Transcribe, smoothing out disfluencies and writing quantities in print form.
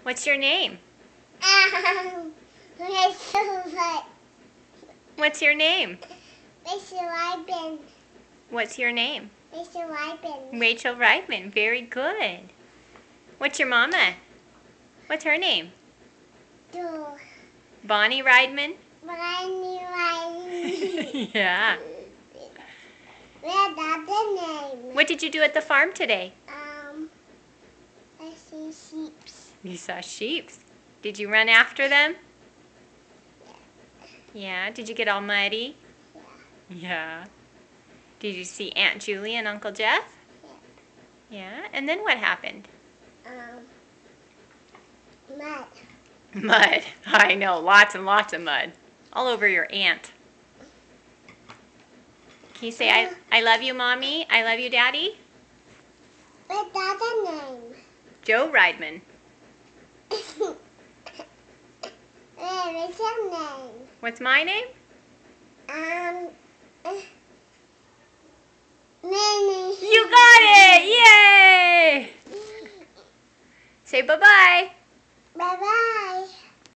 What's your name? Rachel What's your name? Reibin. What's your name? Rachel Reibin. Rachel Reitman. Very good. What's your mama? What's her name? Do. Bonnie Reitman? Reibin. Yeah. Where's the name? What did you do at the farm today? I see sheep. You saw sheep. Did you run after them? Yeah. Did you get all muddy? Yeah. Did you see Aunt Julie and Uncle Jeff? Yeah. And then what happened? Mud. Mud. I know. Lots and lots of mud. All over your aunt. Can you say, I love you, Mommy? I love you, Daddy? Where's the name? Joe Reitman. Where is your name? What's my name? Minnie. You got it! Yay! Say bye-bye. Bye-bye.